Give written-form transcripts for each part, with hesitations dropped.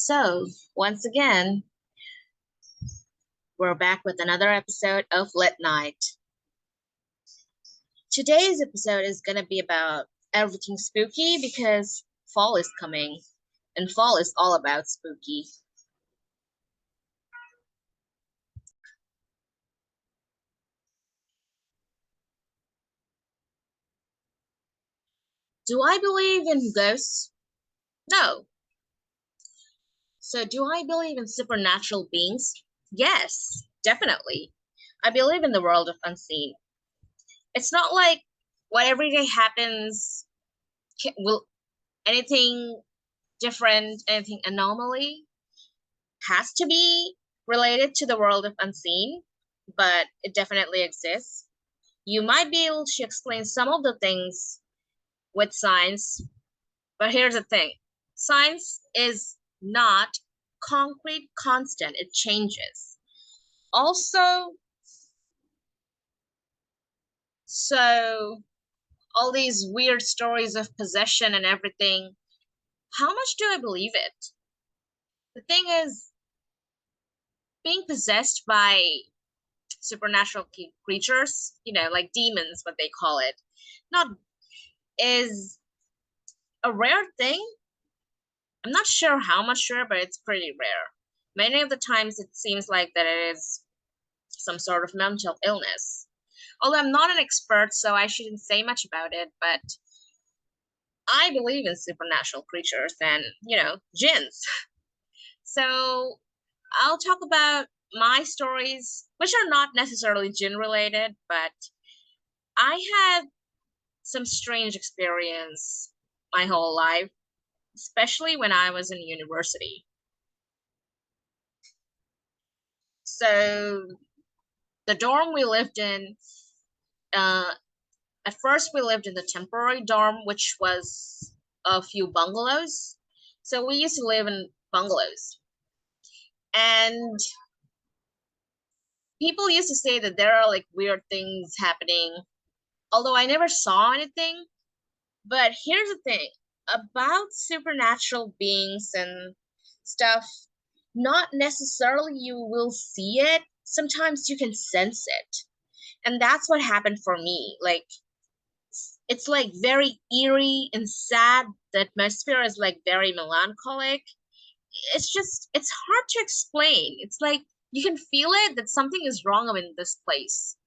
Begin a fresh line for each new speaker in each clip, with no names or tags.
So, once again, we're back with another episode of Lit Night. Today's episode is going to be about everything spooky because fall is coming, and fall is all about spooky. Do I believe in ghosts? No. So, do I believe in supernatural beings? Yes, definitely. I believe in the world of unseen. It's not like what every day happens will anything different, anything anomaly has to be related to the world of unseen, but it definitely exists. You might be able to explain some of the things with science, but here's the thing: science is not concrete constant, it changes. Also, so all these weird stories of possession and everything, how much do I believe it? The thing is, being possessed by supernatural creatures, like demons, what they call it, not is a rare thing. I'm not sure how much rare, but it's pretty rare. Many of the times it seems like that it is some sort of mental illness. Although I'm not an expert, so I shouldn't say much about it, but I believe in supernatural creatures and, jinns. So I'll talk about my stories, which are not necessarily jinn related, but I had some strange experience my whole life, especially when I was in university. So the dorm we lived in, uh, at first we lived in the temporary dorm, which was a few bungalows. So we used to live in bungalows. And people used to say that there are like weird things happening, although I never saw anything. But here's the thing about supernatural beings and stuff, not necessarily you will see it. Sometimes you can sense it. And that's what happened for me. Like, it's like very eerie and sad. The atmosphere is like very melancholic. It's hard to explain. It's like you can feel it that something is wrong in this place.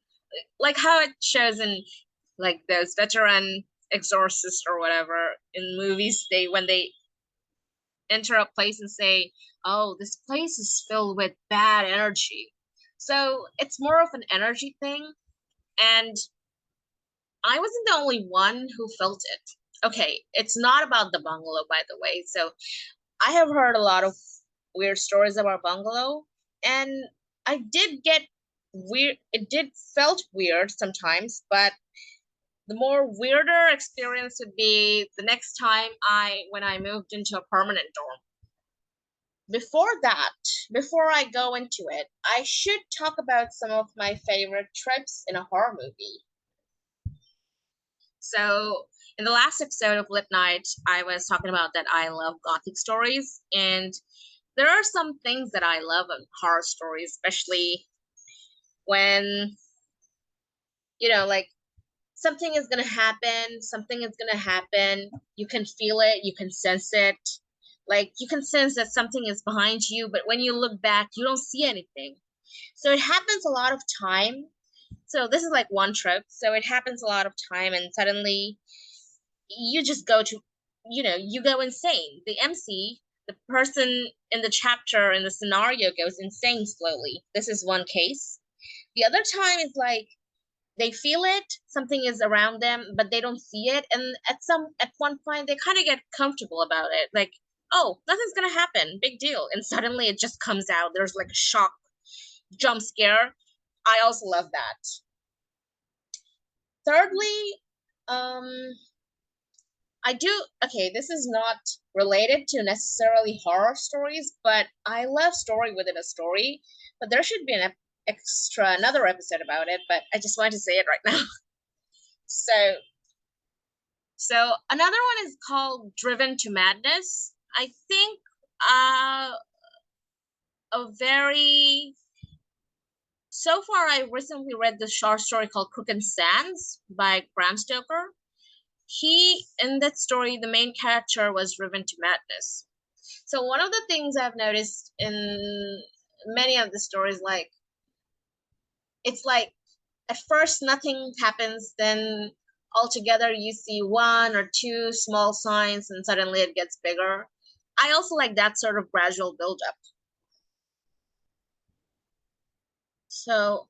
Like how it shows in like those veteran exorcists or whatever in movies, they when they enter a place and say, oh, this place is filled with bad energy. So it's more of an energy thing, and I wasn't the only one who felt it. Okay, it's not about the bungalow, by the way. So I have heard a lot of weird stories about bungalow, and I did get weird. It did felt weird sometimes, but the more weirder experience would be the next time when I moved into a permanent dorm. Before that, before I go into it, I should talk about some of my favorite tropes in a horror movie. So, in the last episode of Lit Night, I was talking about that I love gothic stories, and there are some things that I love in horror stories, especially when, like something is going to happen, you can feel it, you can sense it. Like you can sense that something is behind you, but when you look back, you don't see anything. So it happens a lot of time. So this is like one trope. So it happens a lot of time, and suddenly you just you go insane. The MC, the person in the chapter in the scenario goes insane slowly. This is one case. The other time is like they feel it, something is around them, but they don't see it. And at one point they kind of get comfortable about it. Like, oh, nothing's gonna happen, big deal. And suddenly it just comes out. There's like a shock jump scare. I also love that. Thirdly, um, I do. Okay, this is not related to necessarily horror stories, but I love story within a story. But there should be another episode about it. But I just wanted to say it right now. So, so another one is called Driven to Madness. I think uh, a very so far, I recently read the short story called Crooked Sands by Bram Stoker. In that story, the main character was driven to madness. So one of the things I've noticed in many of the stories, like it's like at first nothing happens, then altogether you see one or two small signs, and suddenly it gets bigger. I also like that sort of gradual build up. So,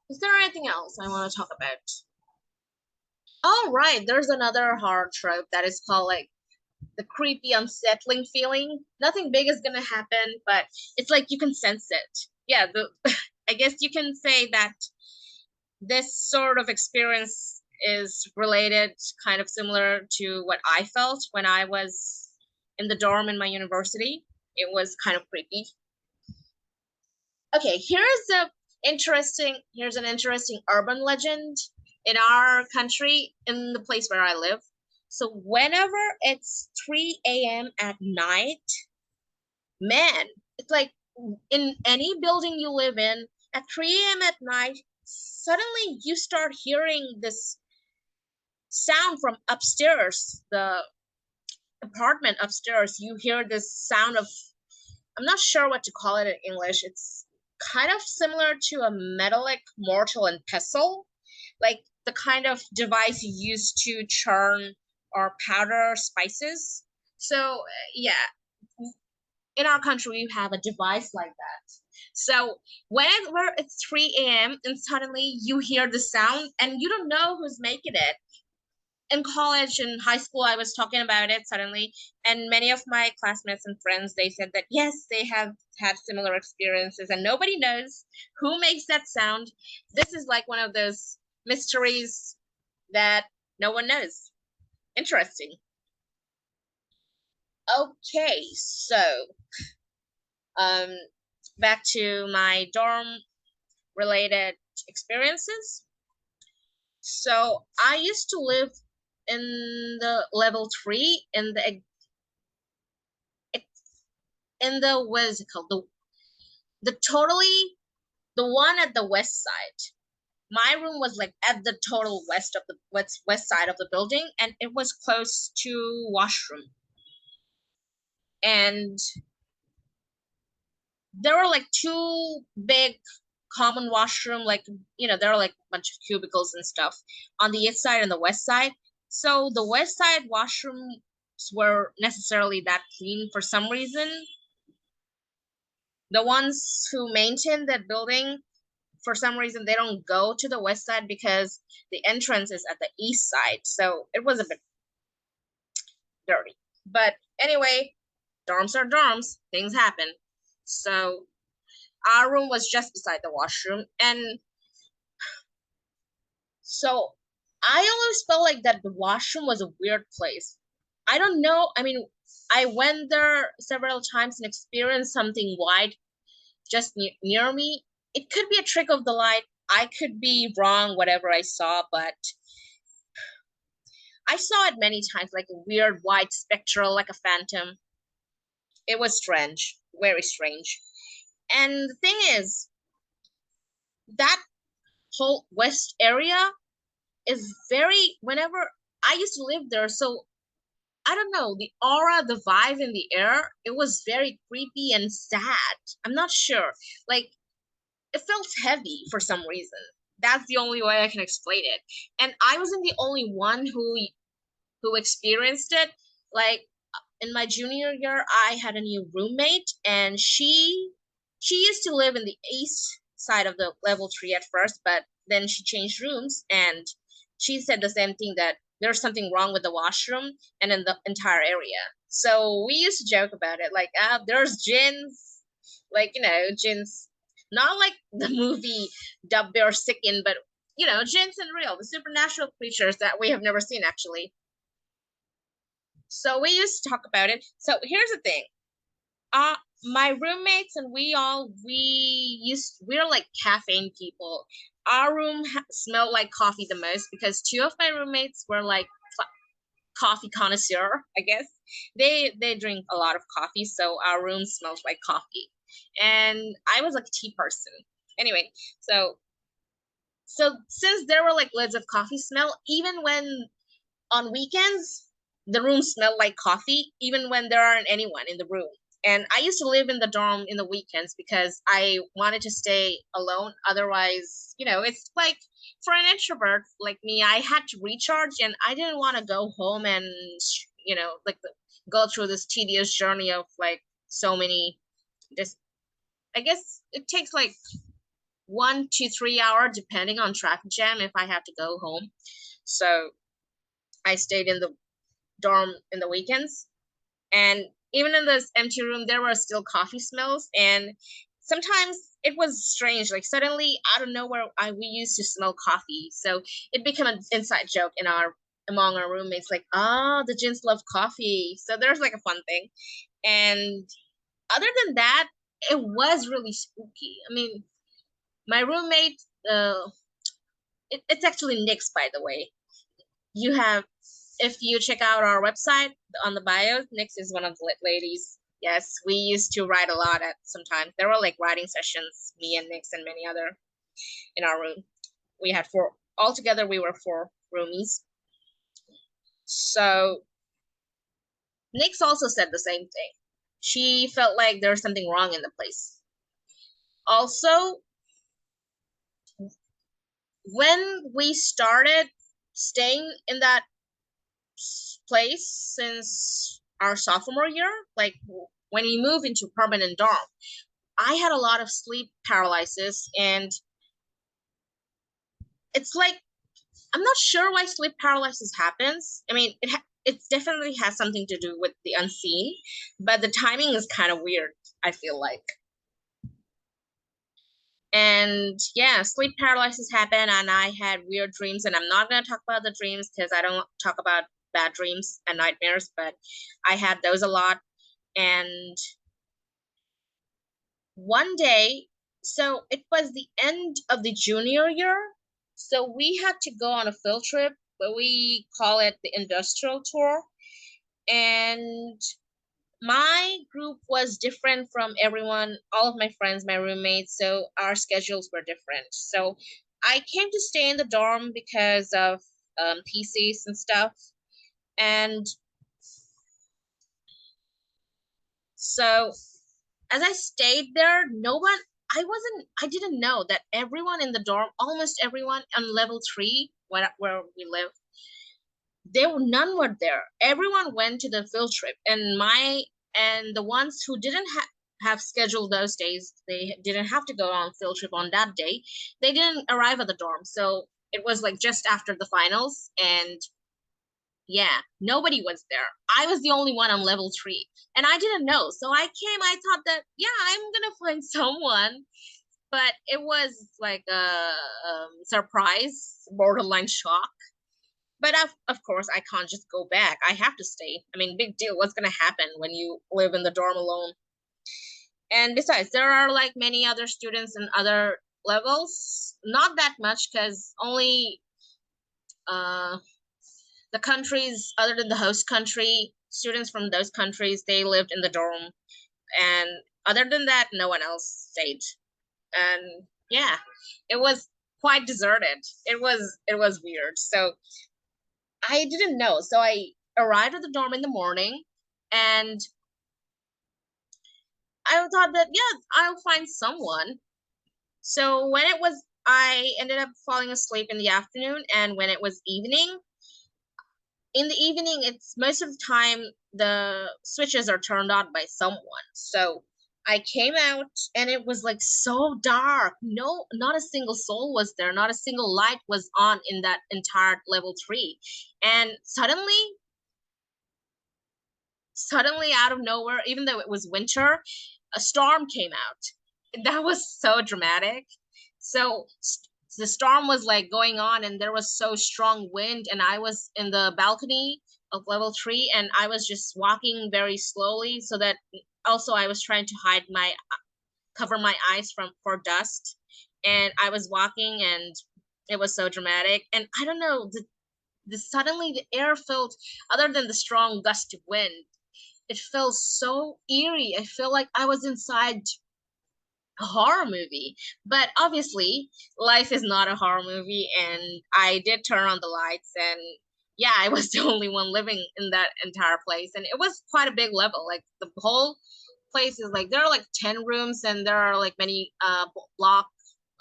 is there anything else I want to talk about? Oh, right. There's another horror trope that is called like the creepy, unsettling feeling. Nothing big is gonna happen, but it's like you can sense it. Yeah, I guess you can say that this sort of experience is related, kind of similar to what I felt when I was in the dorm in my university. It was kind of creepy. Okay, here's an interesting urban legend in our country, in the place where I live. So whenever it's 3 a.m. at night, man, it's like in any building you live in, at 3 a.m. at night, suddenly you start hearing this sound from upstairs, the apartment upstairs. You hear this sound of, I'm not sure what to call it in English. It's kind of similar to a metallic mortar and pestle, like the kind of device you use to churn or powder spices. So, yeah, in our country, we have a device like that. So, whenever it's 3 a.m. and suddenly you hear the sound and you don't know who's making it, in college and high school I was talking about it suddenly, and many of my classmates and friends, they said that yes, they have had similar experiences and nobody knows who makes that sound. This is like one of those mysteries that no one knows. Interesting. Okay, so um back to my dorm related experiences. So I used to live in the level 3 in the what is it called, the totally the one at the west side. My room was like at the total west side of the building, and it was close to washroom. And there were like two big common washroom, like there are like a bunch of cubicles and stuff on the east side and the west side. So the west side washrooms were necessarily that clean for some reason. The ones who maintain that building, for some reason, they don't go to the west side because the entrance is at the east side. So it was a bit dirty. But anyway, dorms are dorms. Things happen. So our room was just beside the washroom. And so I always felt like that the washroom was a weird place. I don't know. I mean, I went there several times and experienced something white just near me. It could be a trick of the light. I could be wrong, whatever I saw, but I saw it many times, like a weird white spectral, like a phantom. It was strange, very strange. And the thing is, that whole west area is very, whenever I used to live there, so I don't know, the aura, the vibe in the air, it was very creepy and sad. I'm not sure. Like, it felt heavy for some reason. That's the only way I can explain it. And I wasn't the only one who experienced it. Like in my junior year, I had a new roommate, and she used to live in the east side of the level 3 at first, but then she changed rooms, and she said the same thing, that there's something wrong with the washroom and in the entire area. So we used to joke about it, like, there's jinns, like jinns, not like the movie Dub Bear Sickin, but jinns in real, the supernatural creatures that we have never seen actually. So we used to talk about it. So here's the thing. Uh my roommates and we're like caffeine people. Our room smelled like coffee the most because two of my roommates were like coffee connoisseur, I guess. They drink a lot of coffee, so our room smells like coffee. And I was like a tea person. Anyway, so since there were like lids of coffee smell, even when on weekends, the room smelled like coffee, even when there aren't anyone in the room. And I used to live in the dorm in the weekends because I wanted to stay alone. Otherwise, it's like for an introvert like me, I had to recharge and I didn't want to go home and, like go through this tedious journey of like so many, just, I guess it takes like 1 to 3 hours depending on traffic jam if I have to go home. So I stayed in the dorm in the weekends, and even in this empty room there were still coffee smells, and sometimes it was strange, like suddenly out of nowhere we used to smell coffee, so it became an inside joke among our roommates, like, the gins love coffee, so there's like a fun thing. And other than that, it was really spooky. I mean, my roommate, it's actually Nick's, by the way. You have, if you check out our website on the bio, Nyx is one of the ladies. Yes, we used to write a lot at sometimes. There were like writing sessions, me and Nyx and many other in our room. We had four altogether. We were four roomies. So Nyx also said the same thing. She felt like there was something wrong in the place. Also, when we started staying in that place since our sophomore year, like when we moved into permanent dorm, I had a lot of sleep paralysis, and it's like I'm not sure why sleep paralysis happens. I mean, it definitely has something to do with the unseen, but the timing is kind of weird, I feel like. And yeah, sleep paralysis happened, and I had weird dreams. And I'm not going to talk about the dreams because I don't talk about bad dreams and nightmares, but I had those a lot. And one day, so it was the end of the junior year. So we had to go on a field trip, but we call it the industrial tour. And my group was different from everyone, all of my friends, my roommates, so our schedules were different. So I came to stay in the dorm because of PCs and stuff. And so as I stayed there, I didn't know that everyone in the dorm, almost everyone on level 3, where we live, none were there. Everyone went to the field trip, and the ones who didn't have scheduled those days, they didn't have to go on field trip on that day. They didn't arrive at the dorm, so it was like just after the finals, and yeah, nobody was there. I was the only one on level 3, and I didn't know. So I thought that, yeah, I'm gonna find someone, but it was like a surprise, borderline shock. But of course, I can't just go back. I have to stay. I mean, big deal. What's gonna happen when you live in the dorm alone? And besides, there are like many other students in other levels. Not that much, because only uh the countries other than the host country, students from those countries, they lived in the dorm, and other than that, no one else stayed. And yeah, it was quite deserted. It was weird. So I didn't know. So I arrived at the dorm in the morning, and I thought that, yeah, I'll find someone. So I ended up falling asleep in the afternoon, and when it was evening, in the evening, it's most of the time the switches are turned on by someone. So I came out, and it was like so dark. No, not a single soul was there. Not a single light was on in that entire level 3. And suddenly out of nowhere, even though it was winter, a storm came out. That was so dramatic. So the storm was like going on, and there was so strong wind, and I was in the balcony of level 3, and I was just walking very slowly, so that also I was trying to cover my eyes from for dust. And I was walking, and it was so dramatic. And I don't know, suddenly the air felt, other than the strong gust of wind, it felt so eerie. I feel like I was inside a horror movie. But obviously, life is not a horror movie, and I did turn on the lights, and yeah, I was the only one living in that entire place, and it was quite a big level. Like the whole place is like, there are like 10 rooms, and there are like many block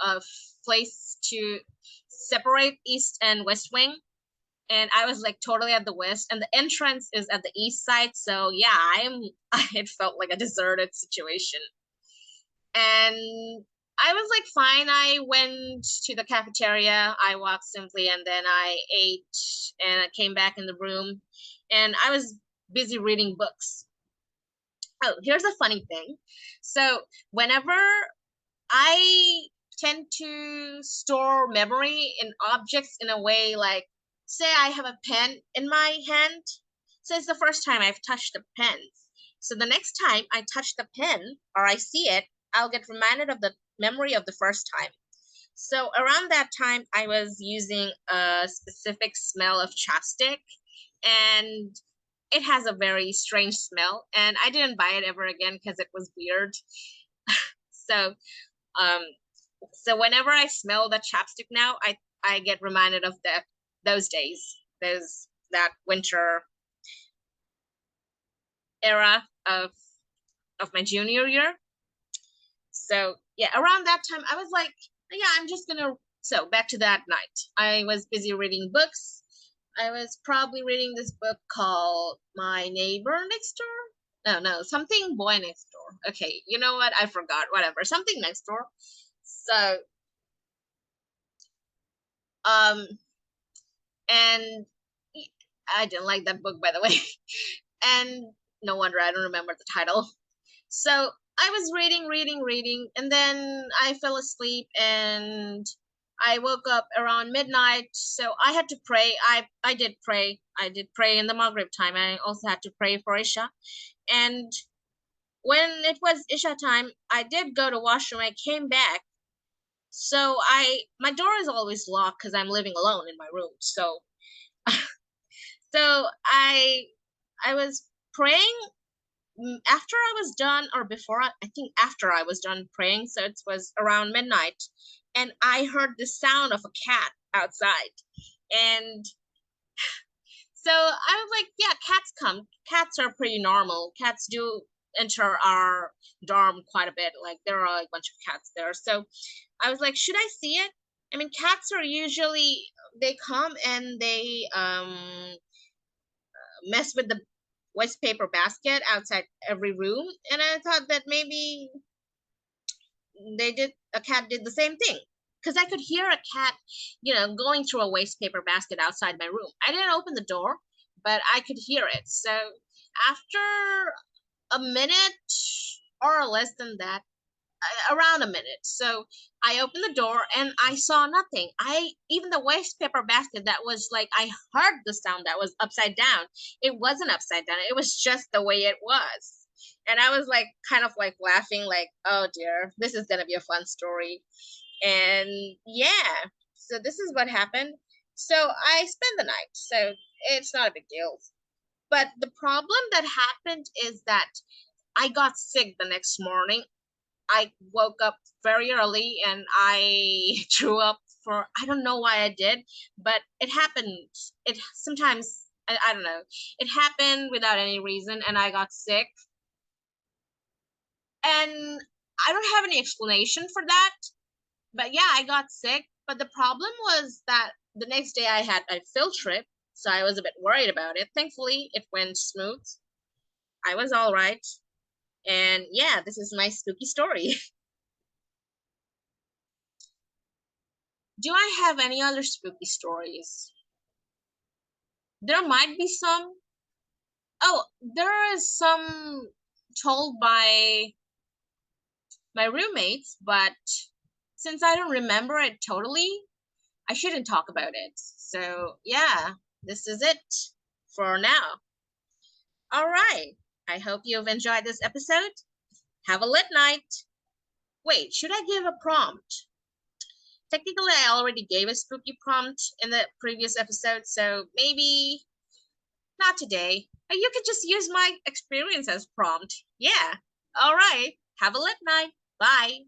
of place to separate east and west wing. And I was like totally at the west, and the entrance is at the east side. So yeah, it felt like a deserted situation. And I was like, fine. I went to the cafeteria. I walked simply, and then I ate, and I came back in the room, and I was busy reading books. Oh, here's a funny thing. So whenever I tend to store memory in objects in a way, like, say I have a pen in my hand. So it's the first time I've touched the pen. So the next time I touch the pen or I see it, I'll get reminded of the memory of the first time. So around that time, I was using a specific smell of chapstick, and it has a very strange smell. And I didn't buy it ever again because it was weird. So um, so whenever I smell that chapstick now, I get reminded of those days, those that winter era of my junior year. So yeah, around that time, I was like, yeah, I'm just gonna. So back to that night, I was busy reading books. I was probably reading this book called My Neighbor Next Door. No, something Boy Next Door. Okay, you know what? I forgot. Whatever, something next door. So um, and I didn't like that book, by the way. And no wonder I don't remember the title. So I was reading, and then I fell asleep, and I woke up around midnight. So I had to pray. I did pray. I did pray in the Maghrib time. I also had to pray for Isha. And when it was Isha time, I did go to washroom. I came back. So my door is always locked because I'm living alone in my room. So I was praying after I was done, or before, I think after I was done praying. So it was around midnight, and I heard the sound of a cat outside. And so I was like, yeah, cats come. Cats are pretty normal. Cats do enter our dorm quite a bit. Like there are a bunch of cats there. So I was like, should I see it? I mean, cats are usually, they come and they mess with the waste paper basket outside every room, and I thought that maybe a cat did the same thing, because I could hear a cat, going through a waste paper basket outside my room. I didn't open the door, but I could hear it. So after a minute or less than that, around a minute. So I opened the door and I saw nothing. Even the waste paper basket that was like, I heard the sound that was upside down. It wasn't upside down. It was just the way it was. And I was like, kind of like laughing, like, oh dear, this is gonna be a fun story. And yeah, so this is what happened. So I spent the night. So it's not a big deal. But the problem that happened is that I got sick the next morning. I woke up very early and I threw up for, I don't know why I did, but it happened. It sometimes, I don't know. It happened without any reason, and I got sick. And I don't have any explanation for that. But yeah, I got sick. But the problem was that the next day I had a field trip, so I was a bit worried about it. Thankfully, it went smooth. I was all right. And yeah, this is my spooky story. Do I have any other spooky stories? There might be some. Oh, there is some told by my roommates, but since I don't remember it totally, I shouldn't talk about it. So, yeah, this is it for now. All right. I hope you've enjoyed this episode. Have a lit night. Wait, should I give a prompt? technically I already gave a spooky prompt in the previous episode, so maybe not today. You could just use my experience as prompt. Yeah. All right. Have a lit night. Bye.